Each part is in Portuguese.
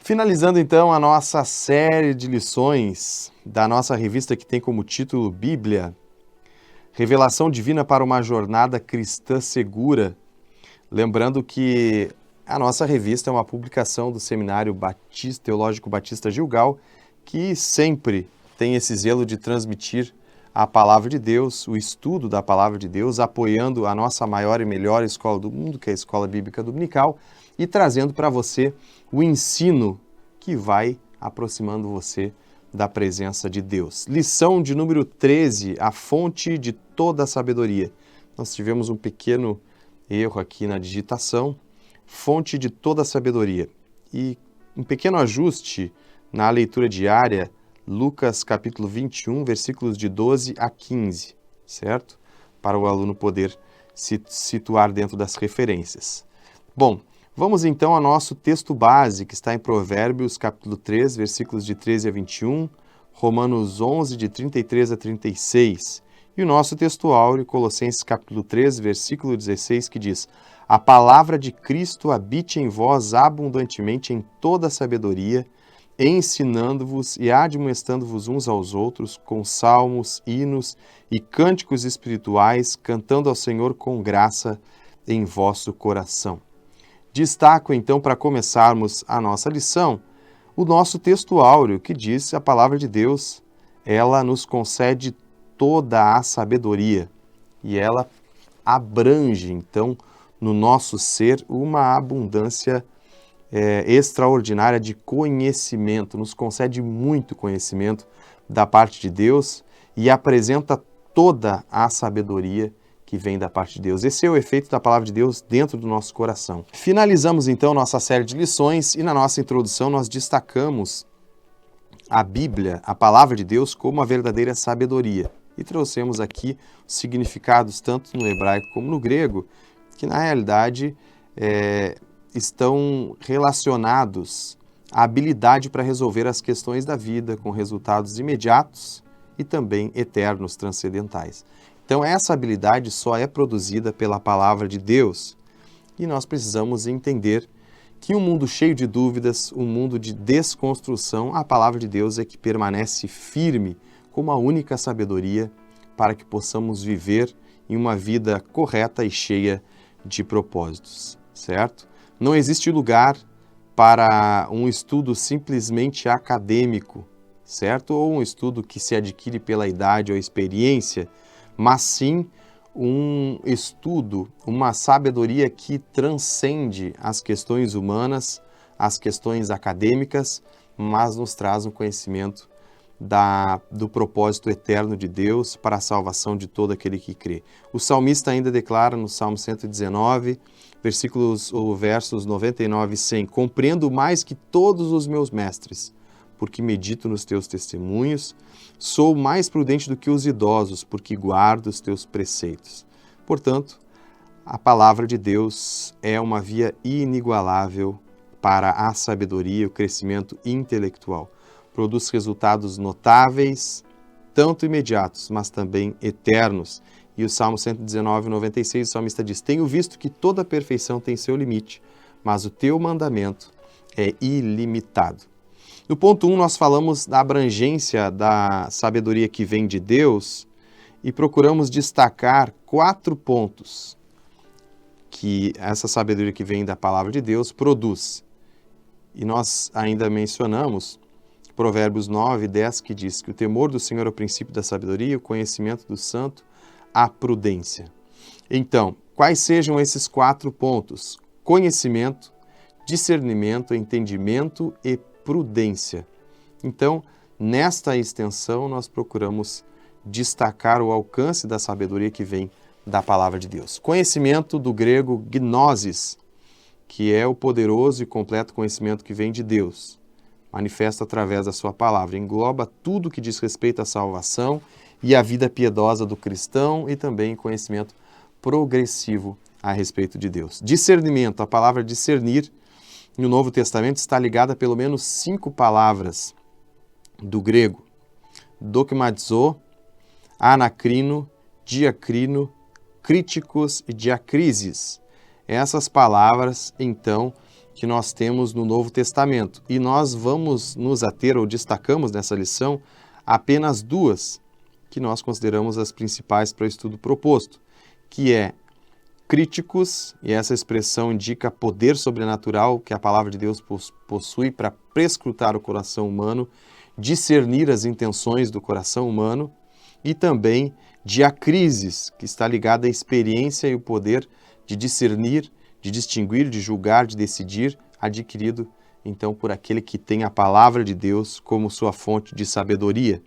Finalizando então a nossa série de lições da nossa revista que tem como título Bíblia, Revelação Divina para uma Jornada Cristã Segura. Lembrando que a nossa revista é uma publicação do Seminário Teológico Batista Gilgal, que sempre tem esse zelo de transmitir a Palavra de Deus, o estudo da Palavra de Deus, apoiando a nossa maior e melhor escola do mundo, que é a Escola Bíblica Dominical, e trazendo para você o ensino que vai aproximando você da presença de Deus. Lição de número 13, a fonte de toda a sabedoria. Nós tivemos um pequeno erro aqui na digitação, fonte de toda a sabedoria. E um pequeno ajuste na leitura diária, Lucas capítulo 21, versículos de 12 a 15, certo? Para o aluno poder se situar dentro das referências. Bom, vamos então ao nosso texto base, que está em Provérbios capítulo 3, versículos de 13 a 21, Romanos 11, de 33 a 36, e o nosso texto áureo, Colossenses capítulo 3, versículo 16, que diz: A palavra de Cristo habite em vós abundantemente em toda a sabedoria, ensinando-vos e admoestando-vos uns aos outros com salmos, hinos e cânticos espirituais, cantando ao Senhor com graça em vosso coração. Destaco então, para começarmos a nossa lição, o nosso texto áureo, que diz a palavra de Deus, ela nos concede toda a sabedoria e ela abrange então no nosso ser uma abundância extraordinária de conhecimento, nos concede muito conhecimento da parte de Deus e apresenta toda a sabedoria que vem da parte de Deus. Esse é o efeito da palavra de Deus dentro do nosso coração. Finalizamos então nossa série de lições e na nossa introdução nós destacamos a Bíblia, a palavra de Deus, como a verdadeira sabedoria. E trouxemos aqui os significados tanto no hebraico como no grego, que na realidade estão relacionados à habilidade para resolver as questões da vida com resultados imediatos e também eternos, transcendentais. Então essa habilidade só é produzida pela palavra de Deus e nós precisamos entender que um mundo cheio de dúvidas, um mundo de desconstrução, a palavra de Deus é que permanece firme como a única sabedoria para que possamos viver em uma vida correta e cheia de propósitos, certo? Não existe lugar para um estudo simplesmente acadêmico, certo? Ou um estudo que se adquire pela idade ou experiência, mas sim um estudo, uma sabedoria que transcende as questões humanas, as questões acadêmicas, mas nos traz um conhecimento do propósito eterno de Deus para a salvação de todo aquele que crê. O salmista ainda declara no Salmo 119, versos 99 e 100, compreendo mais que todos os meus mestres, porque medito nos teus testemunhos, sou mais prudente do que os idosos, porque guardo os teus preceitos. Portanto, a palavra de Deus é uma via inigualável para a sabedoria e o crescimento intelectual. Produz resultados notáveis, tanto imediatos, mas também eternos. E o Salmo 119, 96, o salmista diz: Tenho visto que toda perfeição tem seu limite, mas o teu mandamento é ilimitado. No ponto 1, nós falamos da abrangência da sabedoria que vem de Deus e procuramos destacar 4 pontos que essa sabedoria que vem da palavra de Deus produz. E nós ainda mencionamos Provérbios 9, 10, que diz que o temor do Senhor é o princípio da sabedoria, o conhecimento do santo, a prudência. Então, quais sejam esses 4 pontos? Conhecimento, discernimento, entendimento e prudência. Então, nesta extensão, nós procuramos destacar o alcance da sabedoria que vem da palavra de Deus. Conhecimento do grego gnosis, que é o poderoso e completo conhecimento que vem de Deus, manifesta através da sua palavra, engloba tudo que diz respeito à salvação e à vida piedosa do cristão e também conhecimento progressivo a respeito de Deus. Discernimento, a palavra discernir no Novo Testamento está ligada a pelo menos 5 palavras do grego: dokmazo, anacrino, diacrino, críticos e diacrises. Essas palavras, então, que nós temos no Novo Testamento. E nós vamos nos ater, ou destacamos nessa lição, apenas duas, que nós consideramos as principais para o estudo proposto, que é críticos, e essa expressão indica poder sobrenatural que a palavra de Deus possui para prescrutar o coração humano, discernir as intenções do coração humano, e também diacrises, que está ligada à experiência e o poder de discernir, de distinguir, de julgar, de decidir, adquirido então por aquele que tem a palavra de Deus como sua fonte de sabedoria.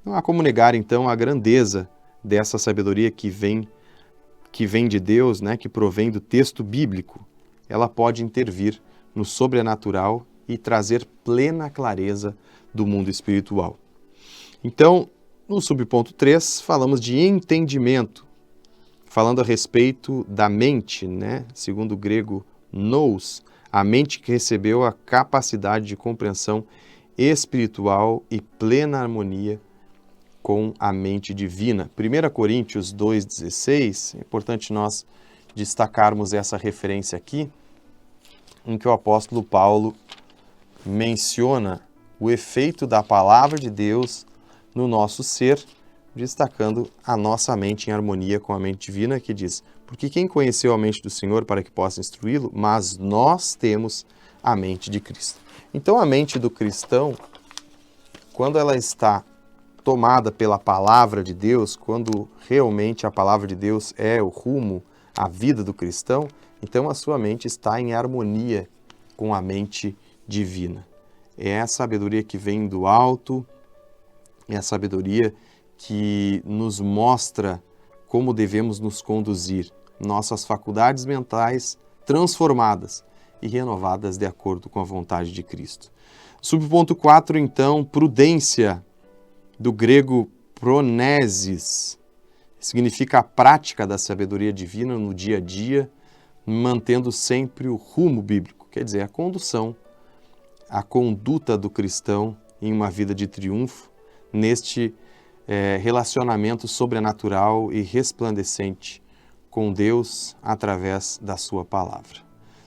Não há como negar então a grandeza dessa sabedoria que vem de Deus, né, que provém do texto bíblico. Ela pode intervir no sobrenatural e trazer plena clareza do mundo espiritual. Então, no subponto 3, falamos de entendimento, falando a respeito da mente, né? Segundo o grego nous, a mente que recebeu a capacidade de compreensão espiritual e plena harmonia com a mente divina. 1 Coríntios 2,16, é importante nós destacarmos essa referência aqui, em que o apóstolo Paulo menciona o efeito da palavra de Deus no nosso ser, destacando a nossa mente em harmonia com a mente divina, que diz: porque quem conheceu a mente do Senhor para que possa instruí-lo, mas nós temos a mente de Cristo. Então a mente do cristão, quando ela está tomada pela palavra de Deus, quando realmente a palavra de Deus é o rumo, a vida do cristão, então a sua mente está em harmonia com a mente divina. É a sabedoria que vem do alto, é a sabedoria que nos mostra como devemos nos conduzir, nossas faculdades mentais transformadas e renovadas de acordo com a vontade de Cristo. Subponto 4, então, prudência, do grego pronesis, significa a prática da sabedoria divina no dia a dia, mantendo sempre o rumo bíblico, quer dizer, a condução, a conduta do cristão em uma vida de triunfo, neste relacionamento sobrenatural e resplandecente com Deus através da sua palavra.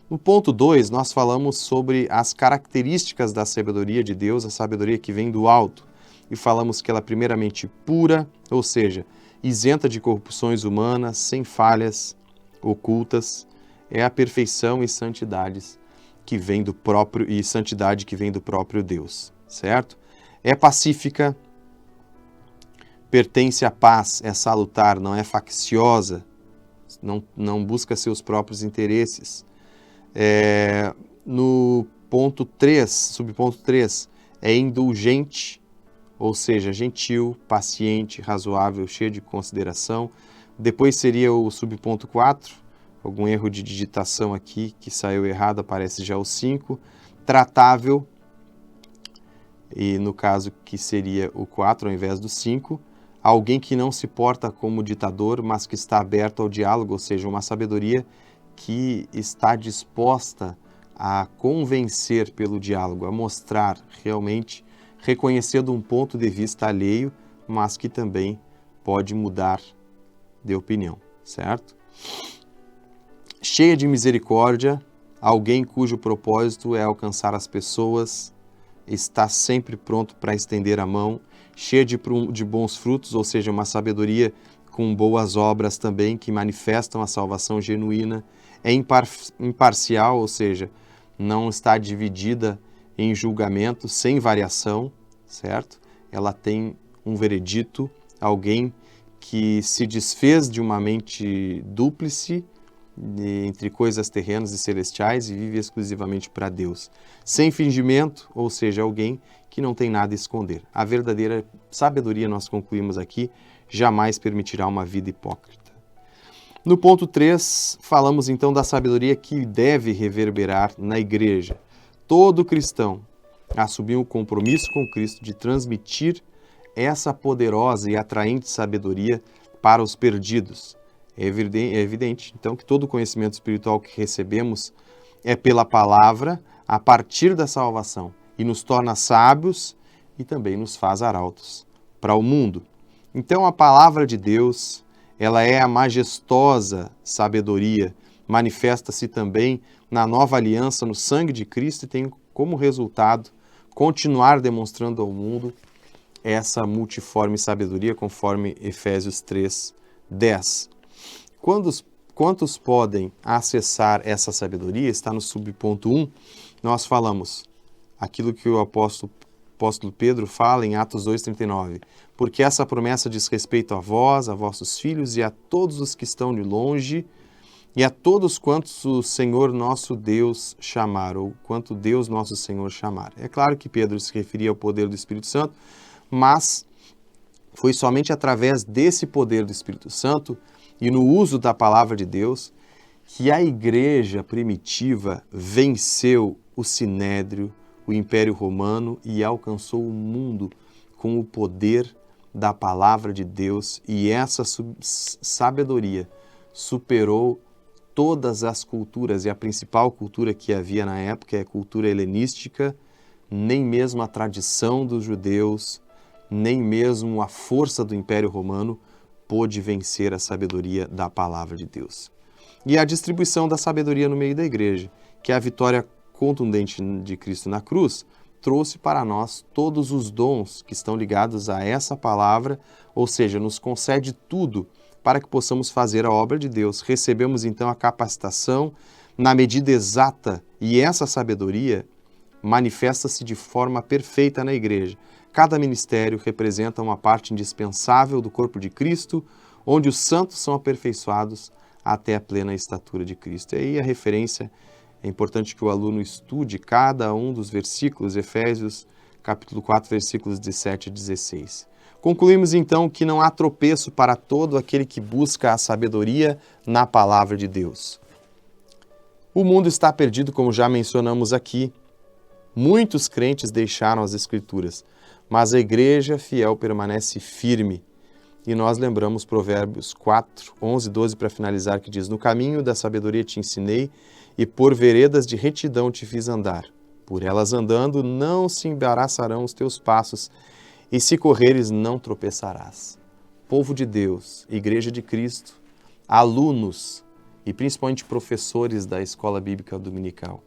No ponto 2, nós falamos sobre as características da sabedoria de Deus, a sabedoria que vem do alto, e falamos que ela é primeiramente pura, ou seja, isenta de corrupções humanas, sem falhas ocultas, é a perfeição e santidades que vem do próprio e santidade que vem do próprio Deus, certo? É pacífica, pertence à paz, é salutar, não é facciosa, não busca seus próprios interesses. No ponto 3, subponto 3, é indulgente, ou seja, gentil, paciente, razoável, cheio de consideração. Depois seria o subponto 4, algum erro de digitação aqui que saiu errado, aparece já o 5, tratável, e no caso que seria o 4 ao invés do 5, alguém que não se porta como ditador, mas que está aberto ao diálogo, ou seja, uma sabedoria que está disposta a convencer pelo diálogo, a mostrar realmente, reconhecendo um ponto de vista alheio, mas que também pode mudar de opinião, certo? Cheia de misericórdia, alguém cujo propósito é alcançar as pessoas, está sempre pronto para estender a mão, cheia de bons frutos, ou seja, uma sabedoria com boas obras também, que manifestam a salvação genuína, é imparcial, ou seja, não está dividida em julgamento, sem variação, certo? Ela tem um veredito, alguém que se desfez de uma mente dúplice, entre coisas terrenas e celestiais, e vive exclusivamente para Deus. Sem fingimento, ou seja, alguém que não tem nada a esconder. A verdadeira sabedoria, nós concluímos aqui, jamais permitirá uma vida hipócrita. No ponto 3, falamos então da sabedoria que deve reverberar na igreja. Todo cristão assumiu o compromisso com Cristo de transmitir essa poderosa e atraente sabedoria para os perdidos. É evidente, então, que todo o conhecimento espiritual que recebemos é pela palavra, a partir da salvação, e nos torna sábios e também nos faz arautos para o mundo. Então, a palavra de Deus, ela é a majestosa sabedoria, manifesta-se também na nova aliança, no sangue de Cristo, e tem como resultado continuar demonstrando ao mundo essa multiforme sabedoria, conforme Efésios 3:10. Quantos podem acessar essa sabedoria? Está no subponto 1. Nós falamos aquilo que o apóstolo Pedro fala em Atos 2:39. Porque essa promessa diz respeito a vós, a vossos filhos e a todos os que estão de longe, e a todos quantos o Senhor nosso Deus chamar, ou quanto Deus nosso Senhor chamar. É claro que Pedro se referia ao poder do Espírito Santo, mas foi somente através desse poder do Espírito Santo e no uso da palavra de Deus que a igreja primitiva venceu o Sinédrio, o Império Romano, e alcançou o mundo com o poder da palavra de Deus, e essa sabedoria superou todas as culturas, e a principal cultura que havia na época é a cultura helenística. Nem mesmo a tradição dos judeus, nem mesmo a força do Império Romano pôde vencer a sabedoria da palavra de Deus. E a distribuição da sabedoria no meio da igreja, que é a vitória contundente de Cristo na cruz, trouxe para nós todos os dons que estão ligados a essa palavra, ou seja, nos concede tudo para que possamos fazer a obra de Deus. Recebemos então a capacitação na medida exata, e essa sabedoria manifesta-se de forma perfeita na igreja. Cada ministério representa uma parte indispensável do corpo de Cristo, onde os santos são aperfeiçoados até a plena estatura de Cristo. E aí a referência, é importante que o aluno estude cada um dos versículos, Efésios capítulo 4, versículos 17 e 16. Concluímos então que não há tropeço para todo aquele que busca a sabedoria na palavra de Deus. O mundo está perdido, como já mencionamos aqui. Muitos crentes deixaram as Escrituras, mas a igreja fiel permanece firme. E nós lembramos Provérbios 4, 11 e 12 para finalizar, que diz: No caminho da sabedoria te ensinei, e por veredas de retidão te fiz andar. Por elas andando, não se embaraçarão os teus passos, e se correres, não tropeçarás. Povo de Deus, Igreja de Cristo, alunos e principalmente professores da Escola Bíblica Dominical,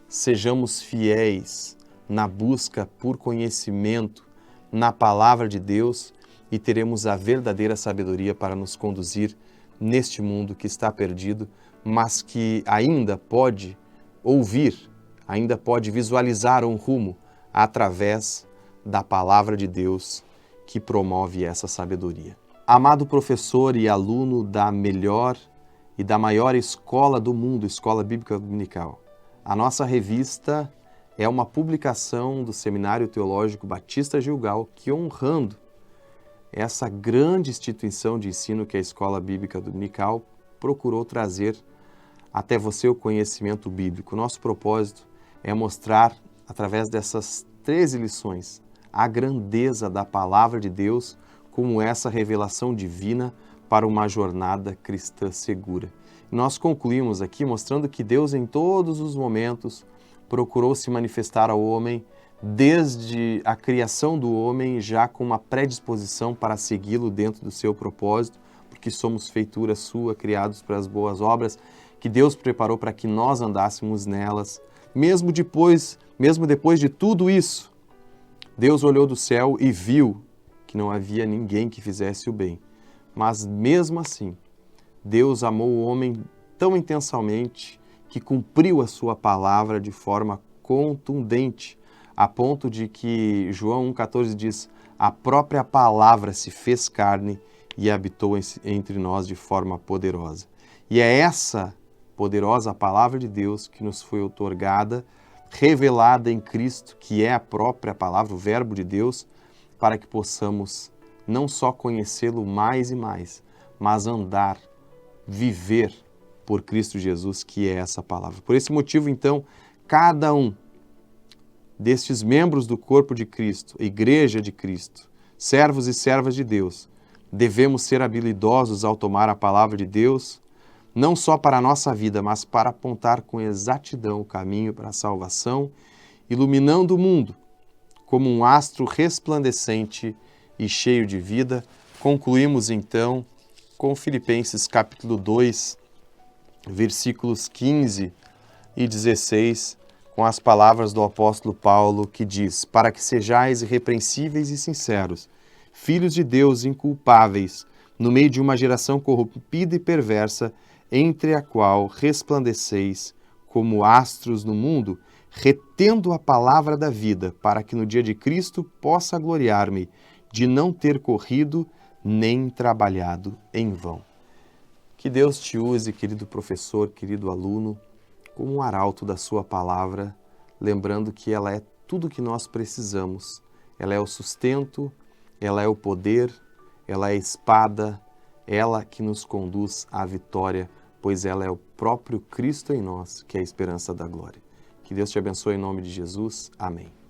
sejamos fiéis na busca por conhecimento na palavra de Deus, e teremos a verdadeira sabedoria para nos conduzir neste mundo que está perdido, mas que ainda pode ouvir, ainda pode visualizar um rumo através da palavra de Deus que promove essa sabedoria. Amado professor e aluno da melhor e da maior escola do mundo, Escola Bíblica Dominical, a nossa revista é uma publicação do Seminário Teológico Batista Gilgal, que, honrando essa grande instituição de ensino que é a Escola Bíblica Dominical, procurou trazer até você o conhecimento bíblico. Nosso propósito é mostrar, através dessas 13 lições, a grandeza da palavra de Deus como essa revelação divina para uma jornada cristã segura. Nós concluímos aqui mostrando que Deus, em todos os momentos, procurou se manifestar ao homem desde a criação do homem, já com uma predisposição para segui-lo dentro do seu propósito, porque somos feitura sua, criados para as boas obras, que Deus preparou para que nós andássemos nelas. Mesmo depois de tudo isso, Deus olhou do céu e viu que não havia ninguém que fizesse o bem. Mas mesmo assim, Deus amou o homem tão intensamente que cumpriu a sua palavra de forma contundente, a ponto de que João 1,14 diz: a própria palavra se fez carne e habitou entre nós de forma poderosa. E é essa poderosa palavra de Deus que nos foi outorgada, revelada em Cristo, que é a própria palavra, o verbo de Deus, para que possamos não só conhecê-lo mais e mais, mas andar, viver por Cristo Jesus, que é essa palavra. Por esse motivo, então, cada um destes membros do corpo de Cristo, Igreja de Cristo, servos e servas de Deus, devemos ser habilidosos ao tomar a palavra de Deus, não só para a nossa vida, mas para apontar com exatidão o caminho para a salvação, iluminando o mundo como um astro resplandecente e cheio de vida. Concluímos então com Filipenses capítulo 2, versículos 15 e 16, com as palavras do apóstolo Paulo, que diz: para que sejais irrepreensíveis e sinceros, filhos de Deus inculpáveis, no meio de uma geração corrompida e perversa, entre a qual resplandeceis como astros no mundo, retendo a palavra da vida, para que no dia de Cristo possa gloriar-me de não ter corrido nem trabalhado em vão. Que Deus te use, querido professor, querido aluno, como um arauto da sua palavra, lembrando que ela é tudo o que nós precisamos. Ela é o sustento, ela é o poder, ela é a espada, ela que nos conduz à vitória, pois ela é o próprio Cristo em nós, que é a esperança da glória. Que Deus te abençoe em nome de Jesus. Amém.